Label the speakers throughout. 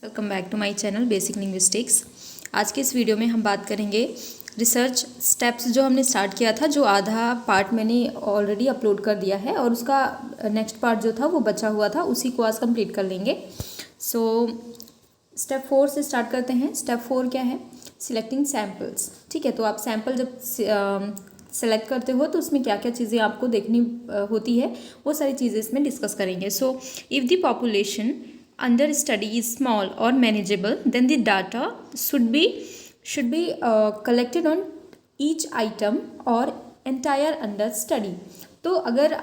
Speaker 1: Welcome back to my channel basic linguistics. आज के इस वीडियो में हम बात करेंगे रिसर्च स्टेप्स जो हमने स्टार्ट किया था, जो आधा पार्ट मैंने ऑलरेडी अपलोड कर दिया है और उसका नेक्स्ट पार्ट जो था वो बचा हुआ था, उसी को आज कंप्लीट कर लेंगे। सो स्टेप 4 से स्टार्ट करते हैं। स्टेप 4 क्या है? Selecting samples. ठीक है, तो आप सैम्पल जब सेलेक्ट करते हो तो उसमें क्या क्या चीज़ें आपको देखनी होती है, वो सारी चीज़ें इसमें डिस्कस करेंगे। So if the population under study is small or manageable, then the data should be collected on each item or entire under study। तो अगर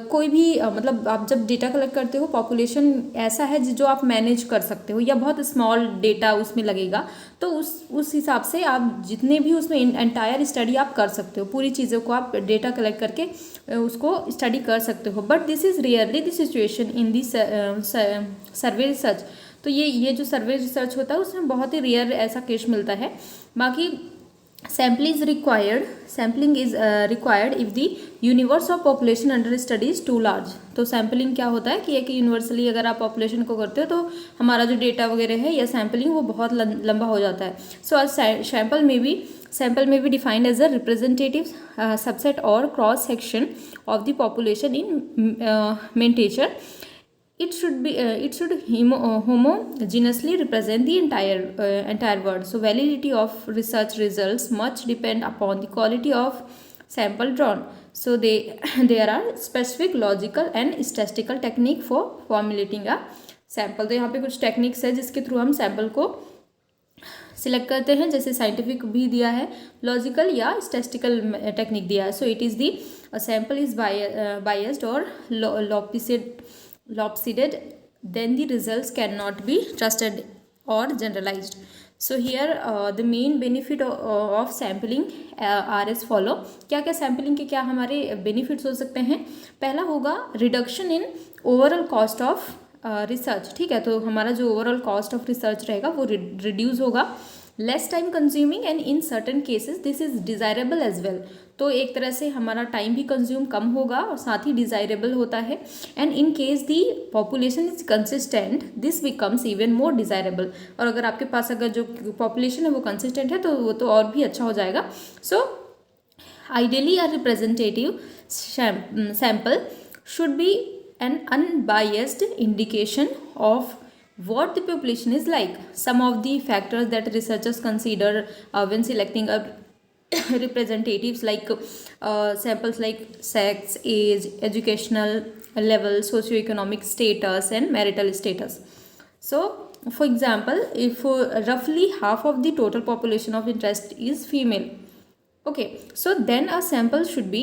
Speaker 1: कोई भी मतलब आप जब डेटा कलेक्ट करते हो, पॉपुलेशन ऐसा है जो आप मैनेज कर सकते हो या बहुत स्मॉल डेटा उसमें लगेगा, तो उस हिसाब से आप जितने भी उसमें एंटायर स्टडी आप कर सकते हो, पूरी चीज़ों को आप डेटा कलेक्ट करके उसको स्टडी कर सकते हो। But this is rarely the situation in this survey research. तो ये जो सर्वे रिसर्च होता है उसमें बहुत ही रेयर ऐसा केस मिलता है। बाकी sampling is required if the universe of population under study is too large। तो सैम्पलिंग क्या होता है कि एक यूनिवर्सली अगर आप पॉपुलेशन को करते हो तो हमारा जो डेटा वगैरह है या सैम्पलिंग वो बहुत लंबा हो जाता है। सो सैम्पल में भी defined as a representative subset और cross section of the population in miniature. It should homogeneously represent the entire world. So validity of research results much depend upon the quality of sample drawn. So there are specific logical and statistical technique for formulating a sample। तो यहाँ पे कुछ techniques है जिसके through हम sample को select करते हैं, जैसे साइंटिफिक भी दिया है, लॉजिकल या स्टैटिस्टिकल टेक्निक दिया है। So it is the sample is biased और lopsided, then the results cannot be trusted or generalized। So here the main benefit of sampling are as follow। क्या क्या सैम्पलिंग के क्या हमारे बेनिफिट्स हो सकते हैं? पहला होगा reduction in overall cost of research. ठीक है, तो हमारा जो ओवरऑल कॉस्ट ऑफ रिसर्च रहेगा वो रिड्यूस होगा। Less time consuming and in certain cases this is desirable as well. तो एक तरह से हमारा टाइम भी कंज्यूम कम होगा और साथ ही डिज़ायरेबल होता है। And in case the population is consistent this becomes even more desirable. और अगर आपके पास अगर जो पॉपुलेशन है वो कंसिस्टेंट है तो वो तो और भी अच्छा हो जाएगा। So ideally a representative sample should be N unbiased indication of what the population is like। Some of the factors that researchers consider when selecting a representatives like samples like sex, age, educational level, socioeconomic status and marital status। So for example, if roughly half of the total population of interest is female, okay, so then a sample should be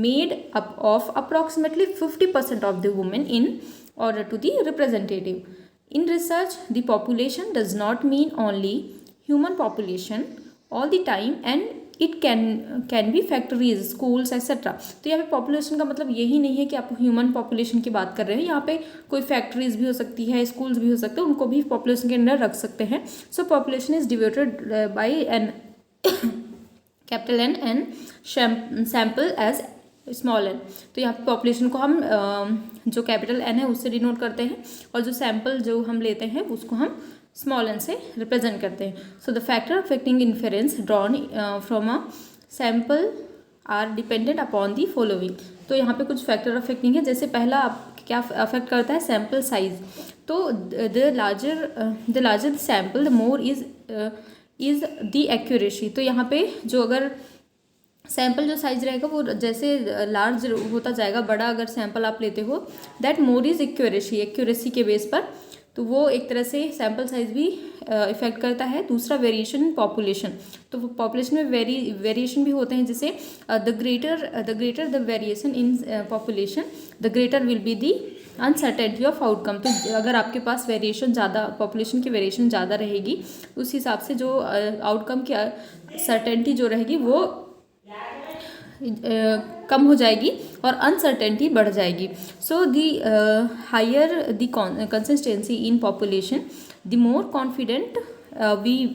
Speaker 1: made up of approximately 50% of the women in order to the representative। In research, the population does not mean only human population all the time and it can be factories, schools etc। तो यहाँ पे population का मतलब यही नहीं है कि आप ह्यूमन पॉपुलेशन की बात कर रहे हैं, यहाँ पे कोई फैक्ट्रीज भी हो सकती है, स्कूल्स भी हो सकते हैं, उनको भी पॉपुलेशन के अंदर रख सकते हैं। So population is divided by N capital N and sample as small N. तो यहाँ पे पॉपुलेशन को हम जो कैपिटल एन है उससे डिनोट करते हैं और जो सैम्पल जो हम लेते हैं उसको हम स्मॉल एन से रिप्रेजेंट करते हैं। So the factor affecting inference drawn from a sample are dependent upon the following. तो यहाँ पे कुछ फैक्टर अफेक्टिंग है, जैसे पहला क्या अफेक्ट करता है? Sample size. तो the larger the sample the more is the accuracy. तो यहाँ पे जो अगर सैम्पल जो साइज रहेगा वो जैसे लार्ज होता जाएगा, बड़ा अगर सैम्पल आप लेते हो, दैट मोर इज एक्यूरेसी के बेस पर, तो वो एक तरह से सैम्पल साइज भी इफेक्ट करता है। दूसरा वेरिएशन इन पॉपुलेशन। तो पॉपुलेशन में वेरिएशन भी होते हैं, जैसे the greater the variation in population the greater will be the uncertainty of outcome. तो अगर आपके पास वेरिएशन ज़्यादा, पॉपुलेशन की वेरिएशन ज़्यादा रहेगी, उस हिसाब से जो आउटकम की सर्टेनिटी जो रहेगी वो कम हो जाएगी और अनसर्टेनिटी बढ़ जाएगी। So the higher the consistency in population the more confident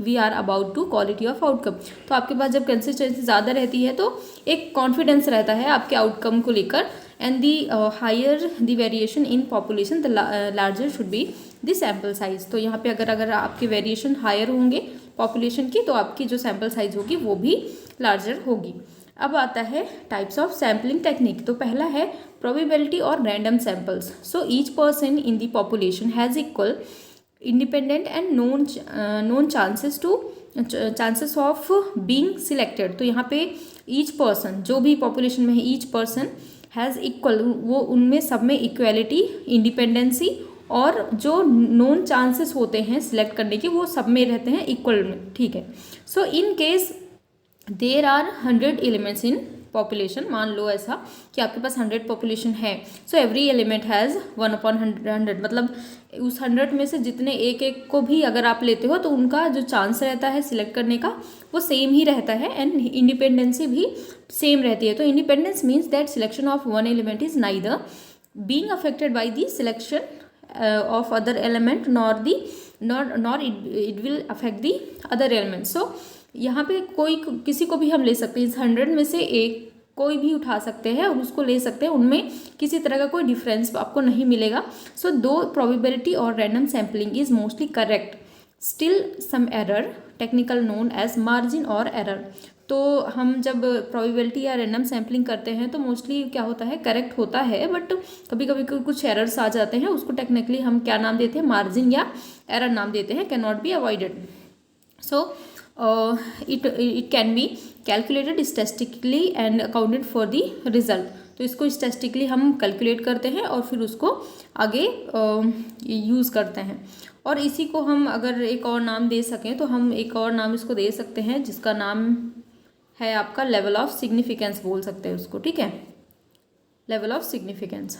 Speaker 1: we are about to quality of outcome. तो आपके पास जब कंसिस्टेंसी ज़्यादा रहती है तो एक कॉन्फिडेंस रहता है आपके आउटकम को लेकर। And the higher the variation in population the larger should be the sample size. तो यहाँ पे अगर आपके वेरिएशन हायर होंगे पॉपुलेशन की, तो आपकी जो सैम्पल साइज होगी वो भी लार्जर होगी। अब आता है टाइप्स ऑफ सैम्पलिंग टेक्निक। तो पहला है प्रोबेबिलिटी और random samples. So each person in the population has equal independent and known chances of being selected. तो यहाँ पे ईच पर्सन, जो भी पॉपुलेशन में है, ईच पर्सन हैज़ इक्वल, वो उनमें सब में इक्वेलिटी, इंडिपेंडेंसी और जो नोन चांसेस होते हैं सिलेक्ट करने के, वो सब में रहते हैं इक्वल में, ठीक है। So in case there are 100 elements in population, मान लो ऐसा कि आपके पास 100 पॉपुलेशन है, सो एवरी एलिमेंट हैज़ 1/100, मतलब उस 100 में से जितने एक एक को भी अगर आप लेते हो तो उनका जो चांस रहता है सिलेक्ट करने का वो सेम ही रहता है, एंड इंडिपेंडेंसी भी सेम रहती है। तो independence means that selection of one element is neither being affected by the selection of other element nor it will affect the other element. So यहाँ पे कोई किसी को भी हम ले सकते हैं, इस 100 में से एक कोई भी उठा सकते हैं और उसको ले सकते हैं, उनमें किसी तरह का कोई डिफरेंस आपको नहीं मिलेगा। सो दो प्रोबेबिलिटी और random sampling is mostly correct, still some error technical known as margin और एरर। तो हम जब प्रोबेबिलिटी या रैंडम सैम्पलिंग करते हैं तो मोस्टली क्या होता है, करेक्ट होता है, बट कभी कभी कुछ एरर्स आ जाते हैं, उसको टेक्निकली हम क्या नाम देते हैं, मार्जिन या एरर नाम देते हैं, can not be avoided. So it can be calculated statistically and accounted for the result। तो इसको स्टैटिस्टिकली हम कैलकुलेट करते हैं और फिर उसको आगे यूज़ करते हैं। और इसी को हम अगर एक और नाम दे सकें तो हम एक और नाम इसको दे सकते हैं जिसका नाम है आपका लेवल ऑफ सिग्निफिकेंस, बोल सकते हैं उसको, ठीक है, लेवल ऑफ सिग्निफिकेंस।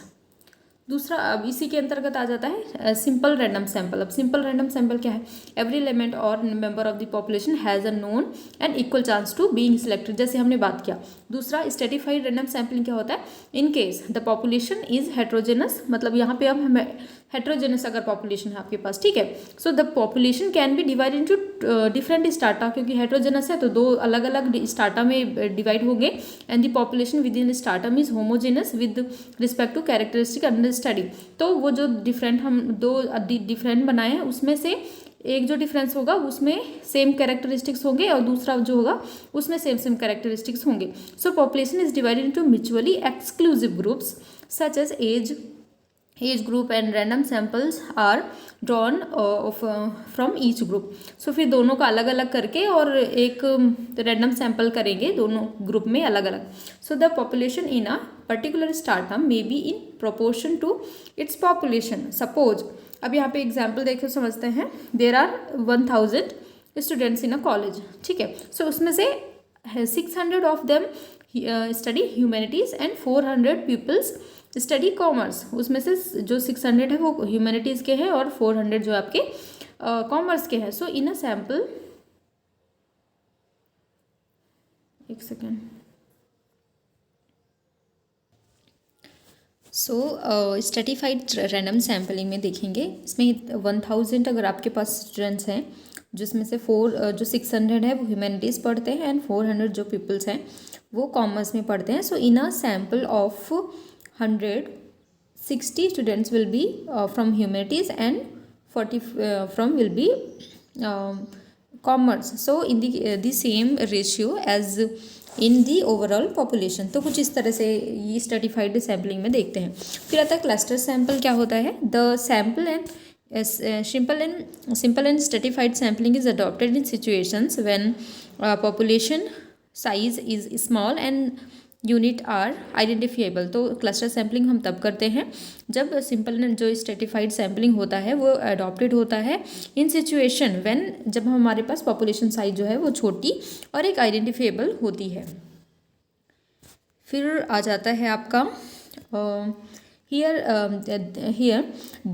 Speaker 1: दूसरा अब इसी के अंतर्गत आ जाता है सिंपल रैंडम सैंपल। अब सिंपल रैंडम सैंपल क्या है, एवरी एलिमेंट और member of the population has a known and equal chance to being selected, जैसे हमने बात किया। दूसरा स्ट्रेटिफाइड रैंडम सैंपलिंग क्या होता है, in case the population is heterogeneous, मतलब यहाँ पे अब हमें हेट्रोजेनस अगर पॉपुलेशन है आपके पास, ठीक है, so the population can be divide into different strata, क्योंकि हेट्रोजेनस है तो दो अलग अलग स्टार्टा में डिवाइड होंगे, and the population within stratum is homogeneous with respect to characteristic under study. तो वो जो डिफरेंट हम दो डिफरेंट बनाए हैं उसमें से एक जो डिफरेंस होगा उसमें सेम कैरेक्टरिस्टिक्स होंगे और दूसरा जो होगा उसमें सेम कैरेक्टरिस्टिक्स होंगे। So population is divided into mutually exclusive groups such as age group and random samples are drawn from each group. So फिर दोनों का अलग अलग करके और एक रैंडम सैम्पल करेंगे दोनों ग्रुप में अलग अलग। So the population in a particular stratum may be in proportion to its population. Suppose अब यहाँ पे एग्जाम्पल देखो समझते हैं, there are 1000 students in a college, ठीक है, सो उसमें से 600 of them study humanities and 400 peoples study commerce. उसमें से जो 600 है वो ह्यूमैनिटीज़ के हैं और 400 जो आपके कॉमर्स के हैं। सो इन अ सैम्पल, एक सेकेंड, सो स्ट्रेटिफाइड रैंडम सैम्पलिंग में देखेंगे, इसमें 1000 अगर आपके पास स्टूडेंट्स हैं जिसमें से जो 600 है वो ह्यूमैनिटीज़ पढ़ते हैं एंड 400 जो पीपल्स हैं वो कॉमर्स में पढ़ते हैं। सो इन a sample of 100, 60 students will be from humanities and 40 from will be commerce. So in the same ratio as in the overall population। तो कुछ इस तरह से ये स्ट्रेटिफाइड सैम्पलिंग में देखते हैं। फिर आता है क्लस्टर सैम्पल। क्या होता है, the sample and simple and stratified sampling is adopted in situations when population size is small and unit are identifiable. तो क्लस्टर सैम्पलिंग हम तब करते हैं जब सिंपल एंड जो स्ट्रेटिफाइड सैम्पलिंग होता है वो अडॉप्टेड होता है इन सिचुएशन व्हेन, जब हमारे पास पॉपुलेशन साइज जो है वो छोटी और एक आइडेंटिफिएबल होती है। फिर आ जाता है आपका here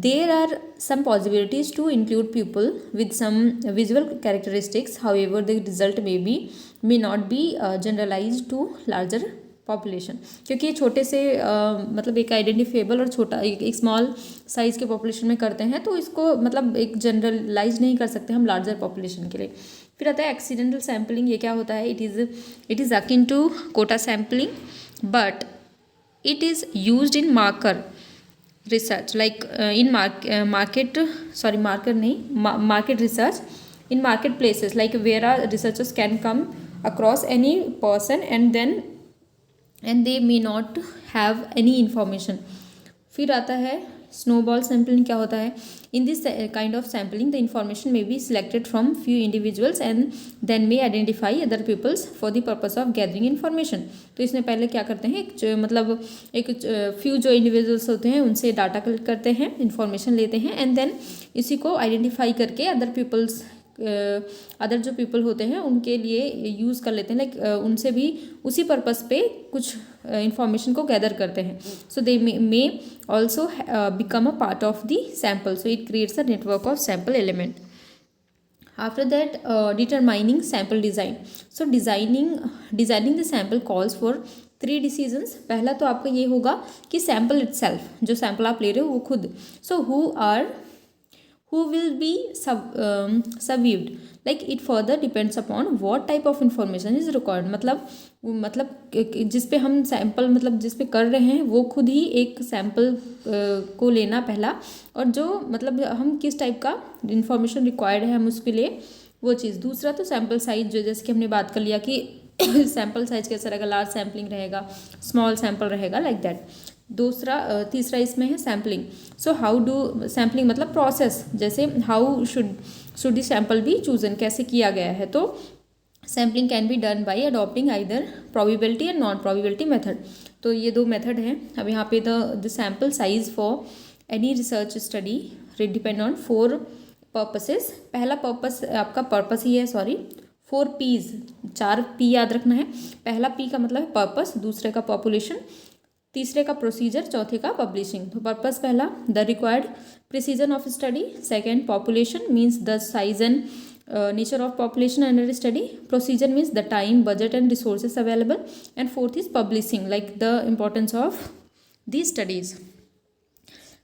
Speaker 1: there are some possibilities to include people with some visual characteristics, however the result may not be generalized to larger population, क्योंकि ये छोटे से मतलब एक आइडेंटिफिएबल और छोटा एक स्मॉल साइज़ के पॉपुलेशन में करते हैं तो इसको मतलब एक जनरलाइज नहीं कर सकते हम लार्जर पॉपुलेशन के लिए। फिर आता है एक्सीडेंटल सैम्पलिंग। ये क्या होता है, it is akin to quota sampling but it is used in marker research like in market sorry market नहीं market research in marketplaces like where our researchers can come across any person and they may not have any information. फिर आता है snowball sampling. क्या होता है? In this kind of sampling the information may be selected from few individuals and then may identify other peoples for the purpose of gathering information. तो इसमें पहले क्या करते हैं, एक फ्यू जो इंडिविजुअल्स होते हैं उनसे डाटा कलेक्ट करते हैं, इन्फॉर्मेशन लेते हैं एंड देन इसी को आइडेंटिफाई करके अदर जो पीपल होते हैं उनके लिए यूज़ कर लेते हैं. लाइक उनसे भी उसी पर्पस पे कुछ इंफॉर्मेशन को गैदर करते हैं. So they may also become a part of the sample. So it creates a network of sample element. After that determining sample design. So designing the sample calls for 3 decisions. पहला तो आपका ये होगा कि sample itself, जो sample आप ले रहे हो वो खुद. सो who will be surveyed, like it further depends upon what type of information is required. मतलब जिस पे हम सैम्पल जिस पे कर रहे हैं वो खुद ही एक सैम्पल को लेना पहला, और जो हम किस टाइप का इंफॉर्मेशन रिक्वायर्ड है हम उसके लिए वो चीज़. दूसरा तो सैम्पल साइज, जो जैसे कि हमने बात कर लिया कि सैम्पल साइज कैसा रहेगा, लार्ज सैम्पलिंग रहेगा, स्मॉल सैम्पल रहेगा, लाइक दैट. तीसरा इसमें है sampling. So how do sampling मतलब प्रोसेस, जैसे how should the sample be chosen, कैसे किया गया है. तो sampling can be done by adopting either probability and non probability method. तो ये 2 मेथड हैं. अब यहाँ पे the sample size for any research study depend on 4 purposes. पहला पर्पस आपका पर्पस ही है, 4 P's, 4 P याद रखना है. पहला P का मतलब है पर्पस, दूसरे का पॉपुलेशन, तीसरे का प्रोसीजर, चौथे का पब्लिशिंग. तो पर्पस पहला the required precision of study. Second population means the size and nature of population under study. Procedure means the time, budget and resources available. And fourth is publishing, like the importance of the studies.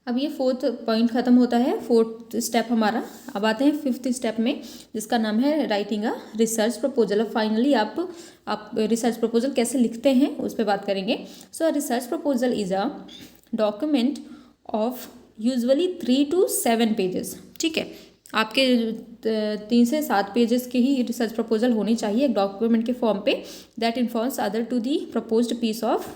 Speaker 1: अब ये 4th point खत्म होता है, 4th step हमारा. अब आते हैं 5th step में, जिसका नाम है राइटिंग अ रिसर्च प्रपोजल. अब फाइनली आप रिसर्च प्रपोजल कैसे लिखते हैं उस पर बात करेंगे. So a research proposal is a document of usually 3 to 7 pages. ठीक है, आपके 3 से 7 पेजेस के ही रिसर्च प्रपोजल होनी चाहिए एक डॉक्यूमेंट के फॉर्म पे. That informs other to the proposed piece of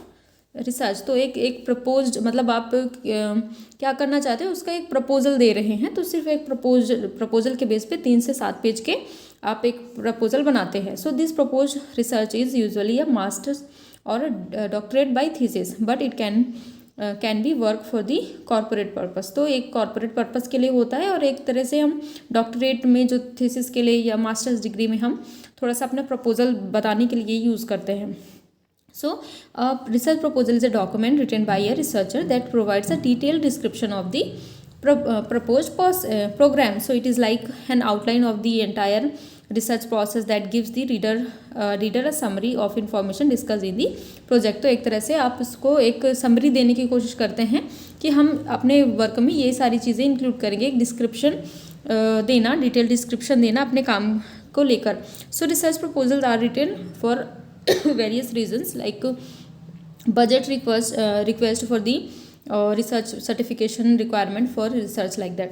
Speaker 1: research. तो एक प्रपोज्ड आप क्या करना चाहते हैं उसका एक प्रपोजल दे रहे हैं, तो सिर्फ एक प्रपोजल के बेस पे 3 से 7 पेज के आप एक प्रपोजल बनाते हैं. So this proposed research is usually a masters और doctorate by thesis, but it can be work for the corporate purpose. तो एक कॉर्पोरेट पर्पस के लिए होता है, और एक तरह से हम डॉक्टरेट में जो थीसिस के लिए या मास्टर्स डिग्री में हम थोड़ा सा अपना प्रपोजल बताने के लिए यूज़ करते हैं. So, a research proposal is a document written by a researcher that provides a detailed description of the proposed program. So, it is like an outline of the entire research process that gives the reader a summary of information discussed in the project. तो एक तरह से आप उसको एक summary देने की कोशिश करते हैं कि हम अपने वर्क में ये सारी चीज़ें इंक्लूड करेंगे. एक डिस्क्रिप्शन देना, डिटेल डिस्क्रिप्शन देना अपने काम को लेकर. So research proposal are written for various reasons, like budget request for the research certification requirement for research, like that.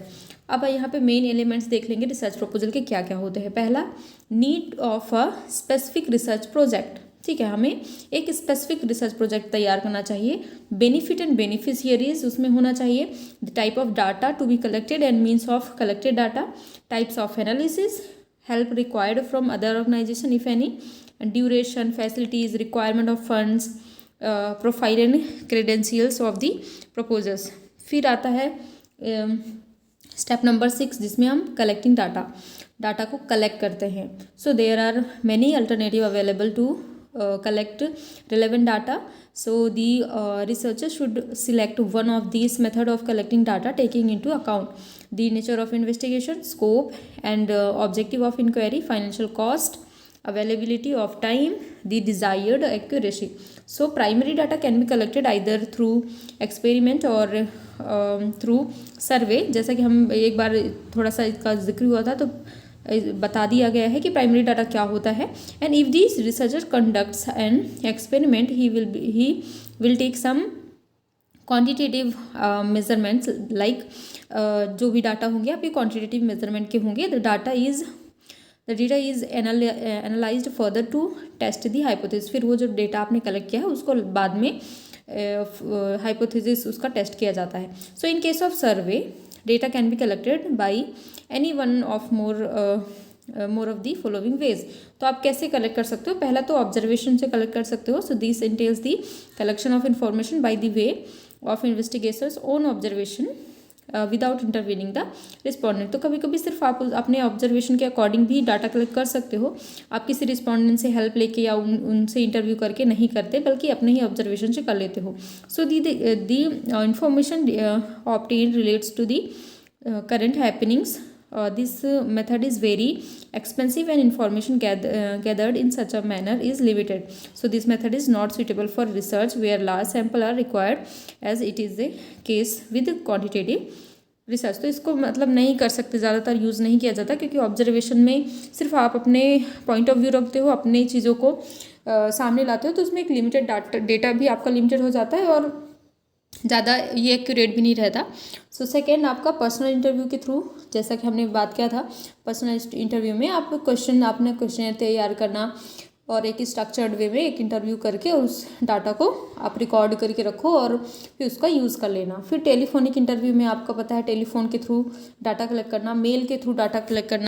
Speaker 1: अब यहाँ पे मेन एलिमेंट्स देख लेंगे रिसर्च प्रपोजल के क्या क्या होते हैं. पहला, need of a specific research project. ठीक है, हमें एक स्पेसिफिक रिसर्च प्रोजेक्ट तैयार करना चाहिए. बेनिफिट एंड बेनिफिशियरीज उसमें होना चाहिए. The type of data to be collected and means of collected data. Types of analysis, help required from other organization if any. Duration, facilities, requirement of funds, profile and credentials of the proposals. फिर आता है step number 6, जिसमें हम collecting data को collect करते हैं. So there are many alternative available to collect relevant data. So the researcher should select one of these method of collecting data, taking into account the nature of investigation, scope and objective of inquiry, financial cost, availability of time, the desired accuracy. So primary data can be collected either through experiment or through survey. जैसा कि हम एक बार थोड़ा सा इसका जिक्र हुआ था, तो बता दिया गया है कि प्राइमरी डाटा क्या होता है. And if this researcher conducts an experiment, he will take some quantitative measurements like जो भी डाटा होंगे आपके क्वांटिटेटिव मेजरमेंट के होंगे। The data is analysed further to test the hypothesis. फिर वो जो डेटा आपने कलेक्ट किया है उसको बाद में हाइपोथेसिस उसका टेस्ट किया जाता है। So in case of survey data can be collected by any one of more of the following ways. तो आप कैसे कलेक्ट कर सकते हो? पहला तो ऑब्जर्वेशन से कलेक्ट कर सकते हो। So this entails the collection of information by the way of investigators own observation without intervening the respondent. तो कभी कभी सिर्फ आप अपने ऑब्जर्वेशन के अकॉर्डिंग भी डाटा कलेक्ट कर सकते हो। आप किसी रिस्पॉन्डेंट से हेल्प लेके या उनसे इंटरव्यू करके नहीं करते, बल्कि अपने ही ऑब्जर्वेशन से कर लेते हो। So the information obtained relates to the current happenings. This method is very expensive and information gathered in such a manner is limited. So this method is not suitable for research where large sample are required, as it is the case with quantitative research. तो इसको मतलब नहीं कर सकते, ज़्यादातर use नहीं किया जाता, क्योंकि ऑब्जर्वेशन में सिर्फ आप अपने पॉइंट ऑफ व्यू रखते हो, अपने चीज़ों को सामने लाते हो, तो उसमें एक लिमिटेड डेटा भी आपका लिमिटेड हो जाता है और ज़्यादा ये एक्यूरेट भी नहीं रहता। सो सेकेंड, आपका पर्सनल इंटरव्यू के थ्रू, जैसा कि हमने बात किया था, पर्सनल इंटरव्यू में आप आपने क्वेश्चन तैयार करना और एक स्ट्रक्चर्ड वे में एक इंटरव्यू करके उस डाटा को आप रिकॉर्ड करके रखो और फिर उसका यूज़ कर लेना। फिर टेलीफोनिक इंटरव्यू में आपको पता है टेलीफोन के थ्रू डाटा कलेक्ट करना, मेल के थ्रू डाटा कलेक्ट करना।